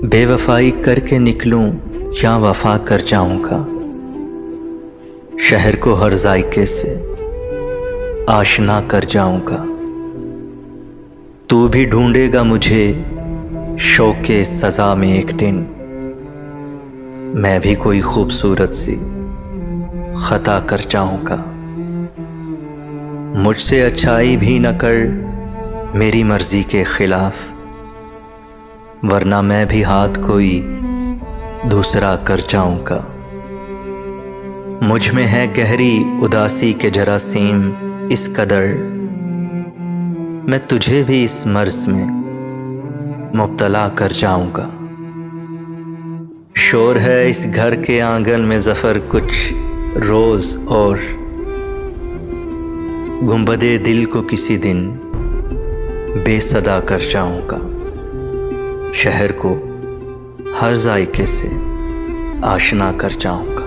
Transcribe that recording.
बेवफाई करके निकलूं या वफा कर जाऊंगा। शहर को हर जायके से आशना कर जाऊंगा। तू भी ढूंढेगा मुझे शौके सजा में एक दिन। मैं भी कोई खूबसूरत सी खता कर जाऊंगा। मुझसे अच्छाई भी न कर मेरी मर्जी के खिलाफ, वरना मैं भी हाथ कोई दूसरा कर जाऊंगा। मुझ में है गहरी उदासी के जरासीम इस कदर, मैं तुझे भी इस मर्ज में मुब्तला कर जाऊंगा। शोर है इस घर के आंगन में ज़फ़र कुछ रोज, और गुंबदे दिल को किसी दिन बेसदा कर जाऊंगा। शहर को हर जायके से आशना कर जाऊंगा।